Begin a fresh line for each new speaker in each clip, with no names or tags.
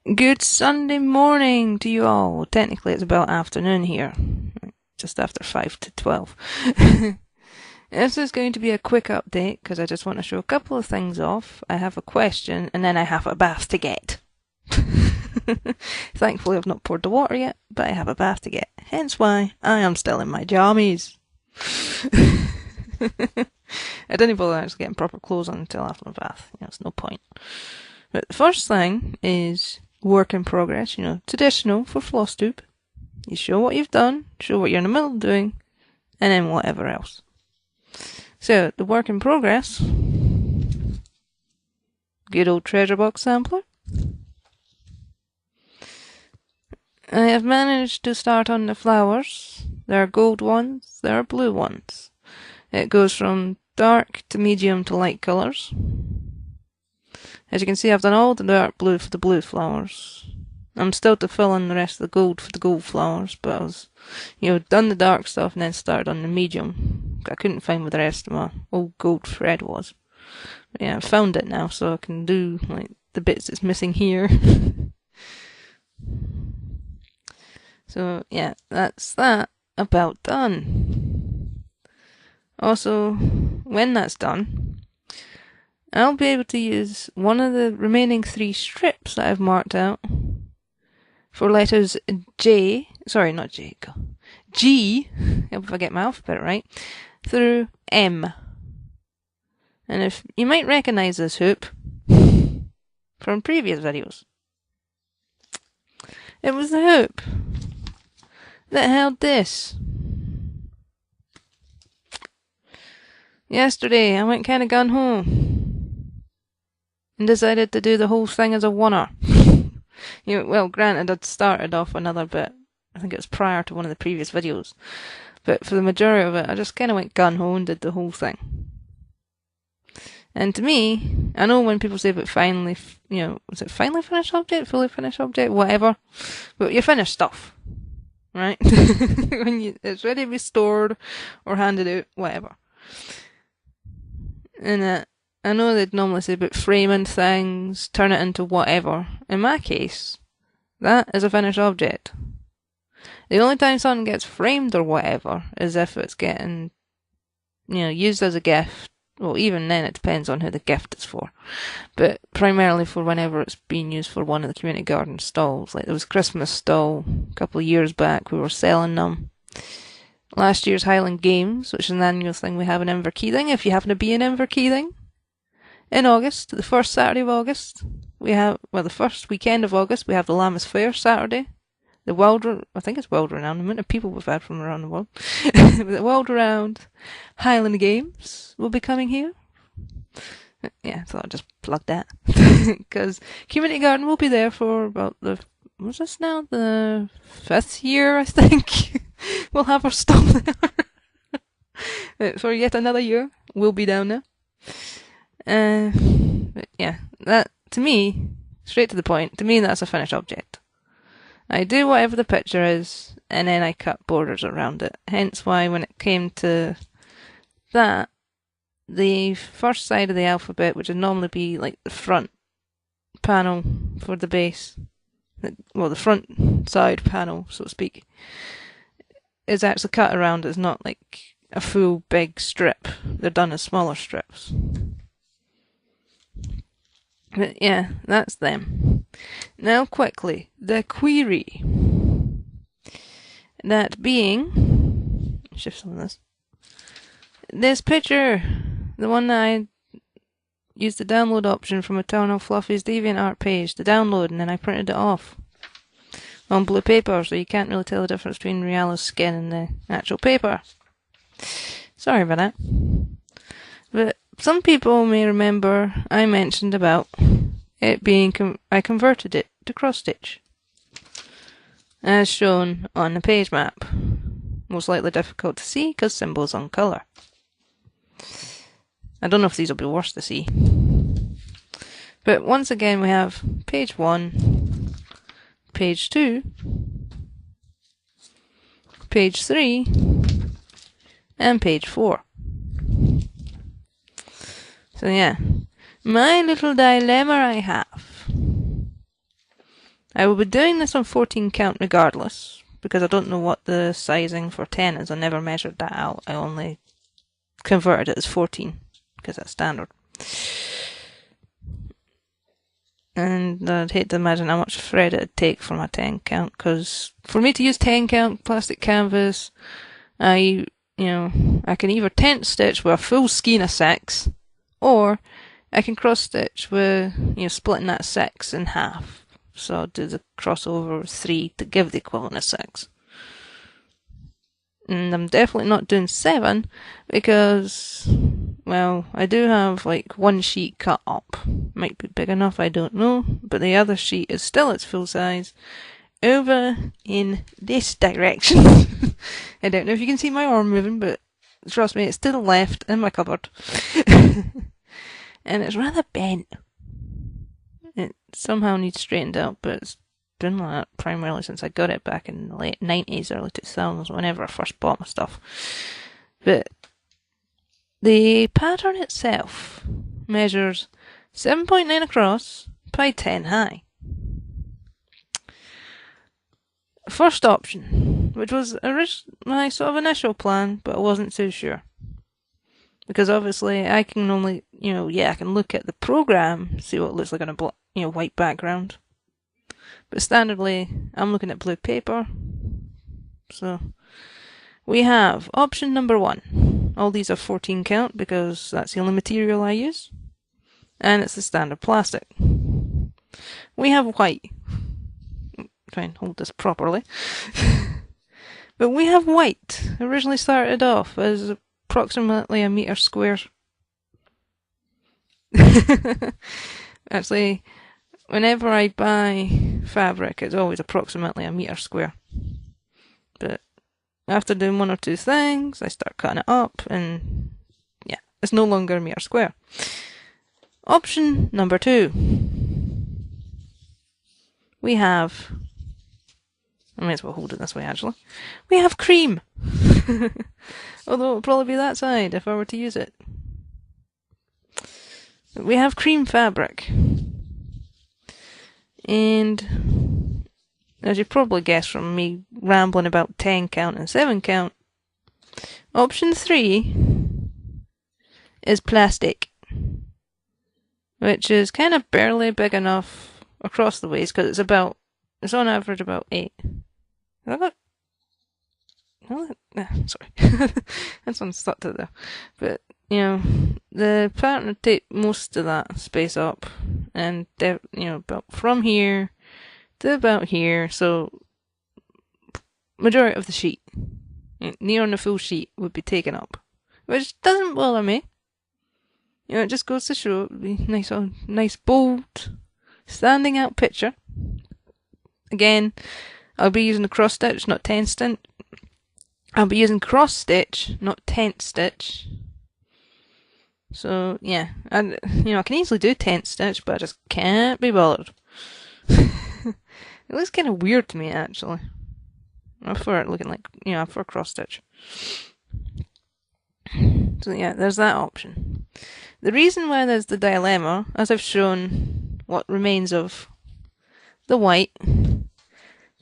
Good Sunday morning to you all. Technically it's about afternoon here. Just after 5 to 12. This is going to be a quick update because I just want to show a couple of things off. I have a question and then I have a bath to get. Thankfully I've not poured the water yet, but I have a bath to get. Hence why I am still in my jammies. I didn't bother actually getting proper clothes on until after my bath. It's no point. But the first thing is work in progress, traditional for Flosstube. You show what you've done, show what you're in the middle of doing, and then whatever else. So, the work in progress, good old treasure box sampler. I have managed to start on the flowers. There are gold ones, there are blue ones. It goes from dark to medium to light colours. As you can see, I've done all the dark blue for the blue flowers. I'm still to fill in the rest of the gold for the gold flowers, but I was, done the dark stuff and then started on the medium. I couldn't find where the rest of my old gold thread was. But yeah, I found it now, so I can do, the bits that's missing here. So, yeah, that's that about done. Also, when that's done, I'll be able to use one of the remaining 3 strips that I've marked out for letters G, if I get my alphabet right, through M. And if you might recognise this hoop from previous videos. It was the hoop that held this. Yesterday I went kinda gun-ho and decided to do the whole thing as a oneer. Well, granted, I'd started off another bit. I think it was prior to one of the previous videos. But for the majority of it, I just kind of went gun-ho and did the whole thing. And to me, I know when people say about finally, was it finally finished object, fully finished object, whatever. But you finish stuff, right? When it's ready to be stored or handed out, whatever. And I know they'd normally say about framing things, turn it into whatever. In my case, that is a finished object. The only time something gets framed or whatever is if it's getting, used as a gift. Well, even then it depends on who the gift is for. But primarily for whenever it's being used for one of the community garden stalls. Like there was a Christmas stall a couple of years back, we were selling them. Last year's Highland Games, which is an annual thing we have in Inverkeithing, if you happen to be in Inverkeithing. In August, the first Saturday of August, the first weekend of August, we have the Lammas Fair Saturday. I think it's world renowned, the amount of people we've had from around the world. The world renowned Highland Games will be coming here. Yeah, I thought I'd just plug that. Because Community Garden will be there for about the 5th year, I think. We'll have our stall there. For yet another year, we'll be down there. But yeah, that, to me, straight to the point, to me that's a finished object. I do whatever the picture is, and then I cut borders around it. Hence why when it came to that, the first side of the alphabet, which would normally be like the front panel for the base, the front side panel, so to speak, is actually cut around. It's not like a full big strip. They're done as smaller strips. But yeah, that's them. Now quickly, the query. That being, shift some of this. This picture, the one that I used the download option from Eternal Fluffy's DeviantArt page to download, and then I printed it off on blue paper, so you can't really tell the difference between Riala's skin and the actual paper. Sorry about that. But some people may remember I mentioned about it being, I converted it to cross-stitch, as shown on the page map. Most likely difficult to see because symbols on colour. I don't know if these will be worse to see. But once again we have page 1, page 2, page 3, and page 4. So yeah, my little dilemma I have I will be doing this on 14 count regardless, because I don't know what the sizing for 10 is. I never measured that out. I only converted it as 14, because that's standard. And I'd hate to imagine how much thread it'd take for my 10 count, because for me to use 10 count plastic canvas, I can either tent stitch with a full skein of 6, or I can cross stitch with, splitting that 6 in half. So I'll do the crossover with 3 to give the equivalent of 6. And I'm definitely not doing 7 because, well, I do have like one sheet cut up. Might be big enough, I don't know. But the other sheet is still its full size. Over in this direction. I don't know if you can see my arm moving, but trust me, it's to the left in my cupboard. And it's rather bent. It somehow needs straightened out, but it's been like that primarily since I got it back in the late 90s, early 2000s, whenever I first bought my stuff. But the pattern itself measures 7.9 across by 10 high. First option, which was my sort of initial plan, but I wasn't too sure. Because obviously I can only, I can look at the program, see what it looks like on a white background. But standardly, I'm looking at blue paper. So we have option number 1. All these are 14 count because that's the only material I use. And it's the standard plastic. We have white. Try and hold this properly. But we have white. Originally started off as approximately a metre square. Actually, whenever I buy fabric, it's always approximately a metre square. But after doing one or two things, I start cutting it up, and yeah, it's no longer a metre square. Option number 2. We have, I may as well hold it this way actually. We have cream! Although it would probably be that side if I were to use it. We have cream fabric. And as you probably guessed from me rambling about 10 count and 7 count, option 3 is plastic, which is kind of barely big enough across the waist because it's on average about 8. Have I got? Sorry, that's one stuck to there. But the pattern would take most of that space up, and about from here to about here. So majority of the sheet, near on the full sheet, would be taken up, which doesn't bother me. It just goes to show it would be nice, bold, standing out picture. Again, I'll be using the cross stitch, not tent stitch. I'll be using cross stitch, not tent stitch. So yeah, I can easily do tent stitch, but I just can't be bothered. It looks kind of weird to me actually. I prefer it looking like I prefer cross stitch. So yeah, there's that option. The reason why there's the dilemma, as I've shown what remains of the white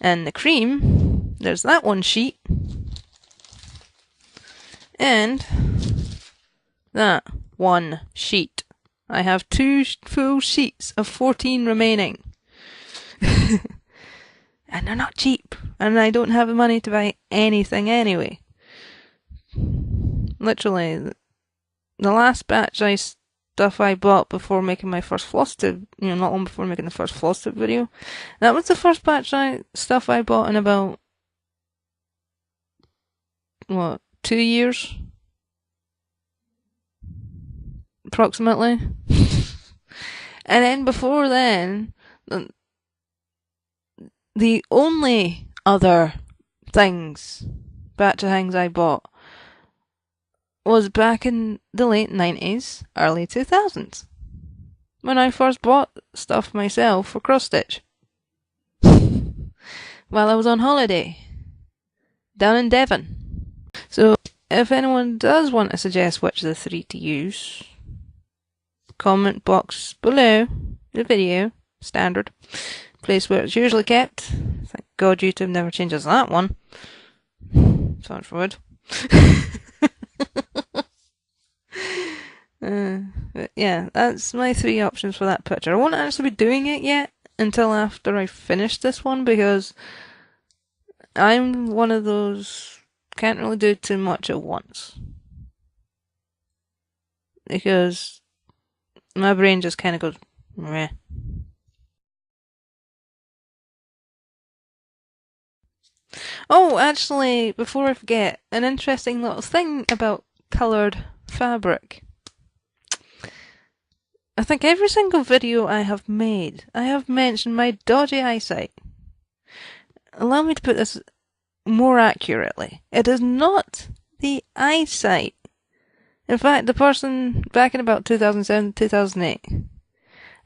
and the cream, there's that one sheet. And that one sheet. I have 2 full sheets of 14 remaining. And they're not cheap. And I don't have the money to buy anything anyway. Literally, the last batch stuff I bought before making my first Flosstube, not long before making the first Flosstube video, that was the first batch stuff I bought in about, 2 years? Approximately. And then before then, the only other batch of things I bought was back in the late 90s, early 2000s. When I first bought stuff myself for cross stitch. While I was on holiday. Down in Devon. So, if anyone does want to suggest which of the 3 to use, comment box below the video, standard, place where it's usually kept. Thank God YouTube never changes that one. Touch wood. But yeah, that's my 3 options for that picture. I won't actually be doing it yet until after I finish this one, because I'm one of those, can't really do too much at once. Because my brain just kind of goes, meh. Oh, actually, before I forget, an interesting little thing about coloured fabric. I think every single video I have made, I have mentioned my dodgy eyesight. Allow me to put this more accurately. It is not the eyesight. In fact, the person back in about 2007, 2008,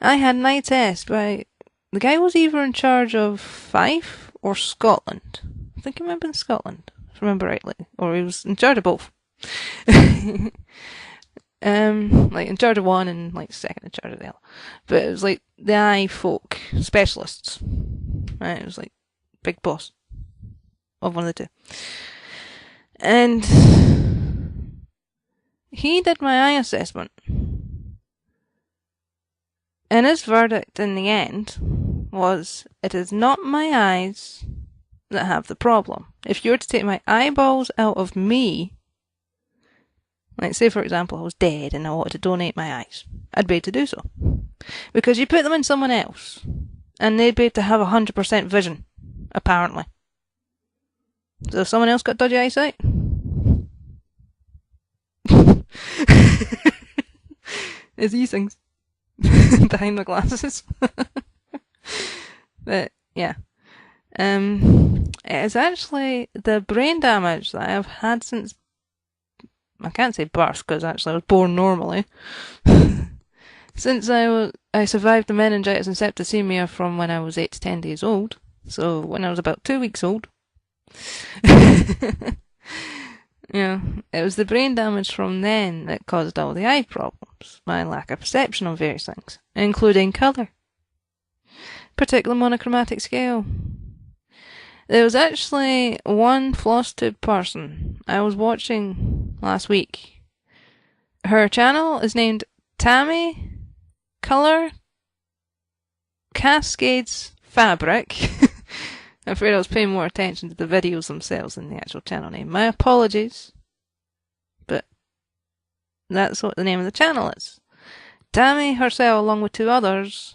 I had an eye test by the guy was either in charge of Fife or Scotland. I think he might have been Scotland, if I remember rightly, or he was in charge of both. Like in charge of one and like second in charge of the other. But it was like the eye folk specialists. Right, it was like big boss of one of the two. And he did my eye assessment. And his verdict in the end was, it is not my eyes that have the problem. If you were to take my eyeballs out of me, like say for example I was dead and I wanted to donate my eyes, I'd be able to do so. Because you put them in someone else, and they'd be able to have 100% vision, apparently. So if someone else got dodgy eyesight, it's these things behind the glasses. But yeah, it's actually the brain damage that I've had since, I can't say birth because actually I was born normally. Since I survived the meningitis and septicemia from when I was 8 to 10 days old. So when I was about 2 weeks old. Yeah, it was the brain damage from then that caused all the eye problems. My lack of perception on various things, including colour. Particularly monochromatic scale. There was actually one Flosstube person I was watching last week. Her channel is named Tammy Colour Cascades Fabric. I'm afraid I was paying more attention to the videos themselves than the actual channel name. My apologies, but that's what the name of the channel is. Tammy herself, along with 2 others,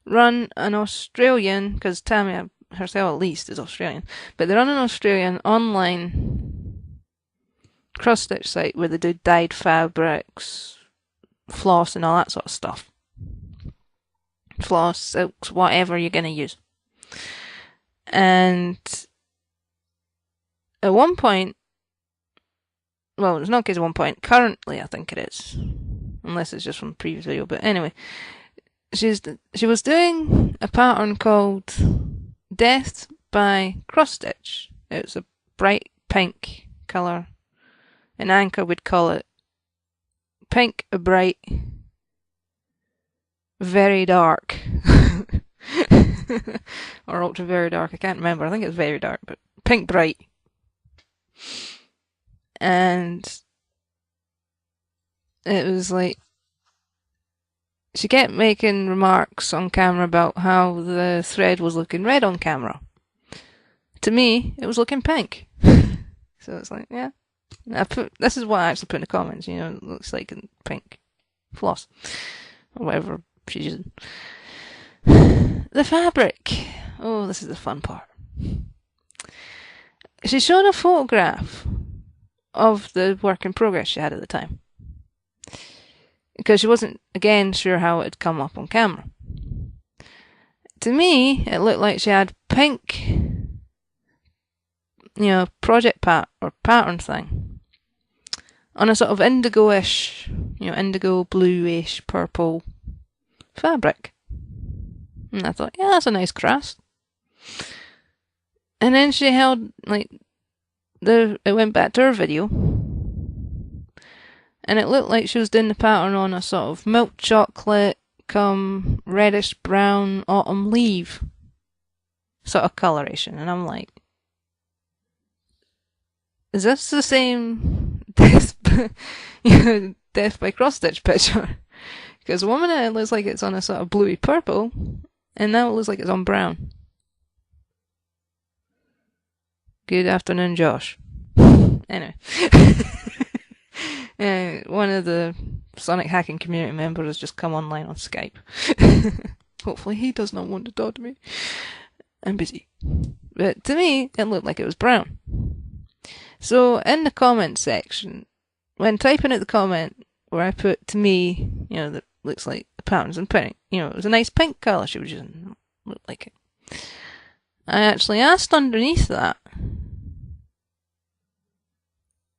run an Australian, because Tammy herself at least is Australian, but they run an Australian online cross-stitch site where they do dyed fabrics, floss and all that sort of stuff. Floss, silks, whatever you're going to use. And at one point, well, it's not case at one point, currently I think it is, unless it's just from the previous video, but anyway, she was doing a pattern called Death by Cross-Stitch. It's a bright pink colour. An anchor would call it pink, a bright, very dark. Or ultra very dark, I can't remember. I think it's very dark, but pink bright. And it was like, she kept making remarks on camera about how the thread was looking red on camera. To me, it was looking pink. So it's like, yeah. This is what I actually put in the comments, you know, it looks like pink floss. Or whatever she's using. The fabric. Oh, this is the fun part. She showed a photograph of the work in progress she had at the time. Because she wasn't, again, sure how it had come up on camera. To me, it looked like she had pink, you know, project or pattern thing on a sort of indigo-ish, you know, indigo, bluish, purple fabric. And I thought, yeah, that's a nice crest. And then she held, like, it went back to her video. And it looked like she was doing the pattern on a sort of milk chocolate, come reddish brown autumn leaf sort of coloration, and I'm like, is this the same death by cross-stitch picture? Because one minute it looks like it's on a sort of bluey purple, and now it looks like it's on brown. Good afternoon, Josh. Anyway. One of the Sonic hacking community members has just come online on Skype. Hopefully he does not want to talk to me. I'm busy. But to me, it looked like it was brown. So in the comment section, when typing out the comment where I put to me, that looks like the patterns in pink, it was a nice pink colour she was using. Looked like it. I actually asked underneath that,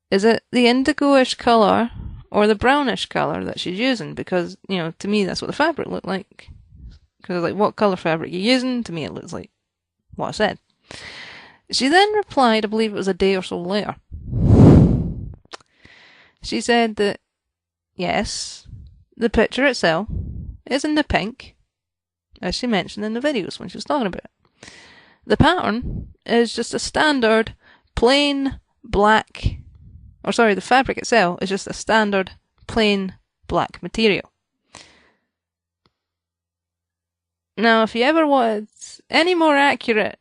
is it the indigo-ish colour or the brownish colour that she's using? Because, to me that's what the fabric looked like. Because like, what colour fabric are you using? To me it looks like what I said. She then replied, I believe it was a day or so later. She said that, yes, the picture itself is in the pink, as she mentioned in the videos when she was talking about it. The pattern is just a standard plain black, the fabric itself is just a standard plain black material. Now, if you ever wanted any more accurate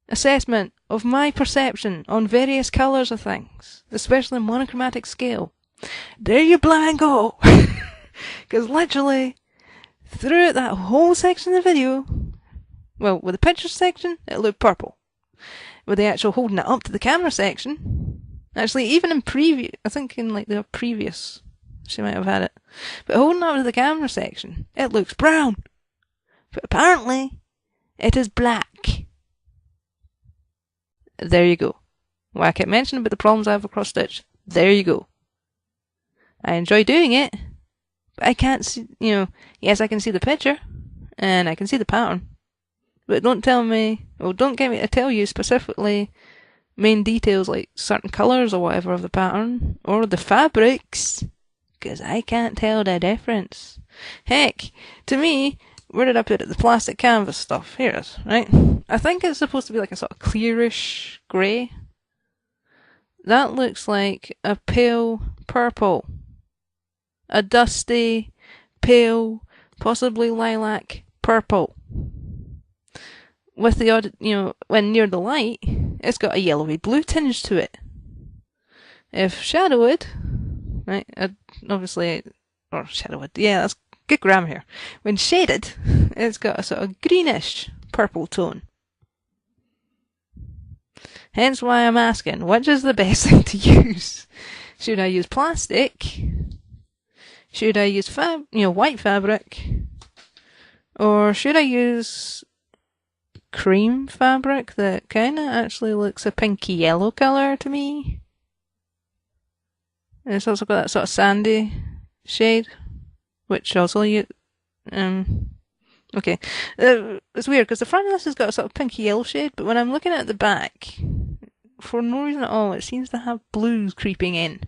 assessment of my perception on various colours of things, especially monochromatic scale, there you blimmin' go! Because literally, throughout that whole section of the video, well, with the picture section, it looked purple. With the actual holding it up to the camera section, actually, even in I think in like the previous, she might have had it, but holding it up to the camera section, it looks brown. But apparently, it is black. There you go. Well, I kept mentioning about the problems I have with cross-stitch. There you go. I enjoy doing it, but I can't see, yes, I can see the picture, and I can see the pattern, but don't get me to tell you specifically main details like certain colours or whatever of the pattern, or the fabrics, because I can't tell the difference. Heck, to me, where did I put it? The plastic canvas stuff. Here it is, right? I think it's supposed to be like a sort of clearish grey. That looks like a pale purple. A dusty, pale, possibly lilac purple. With the odd, when near the light, it's got a yellowy blue tinge to it. If shadowed, right, shadowed, yeah, that's good grammar here. When shaded, it's got a sort of greenish purple tone. Hence why I'm asking, which is the best thing to use? Should I use plastic? Should I use white fabric? Or should I use cream fabric that kinda actually looks a pinky yellow colour to me? And it's also got that sort of sandy shade, which also okay. It's weird because the front of this has got a sort of pinky yellow shade, but when I'm looking at the back, for no reason at all, it seems to have blues creeping in.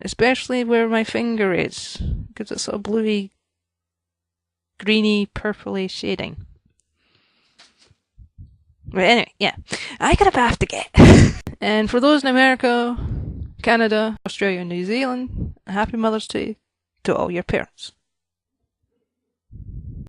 Especially where my finger is, because it's sort of bluey, greeny, purpley shading. But anyway, yeah, I got a bath to get. And for those in America, Canada, Australia, and New Zealand, happy Mother's Day to all your parents.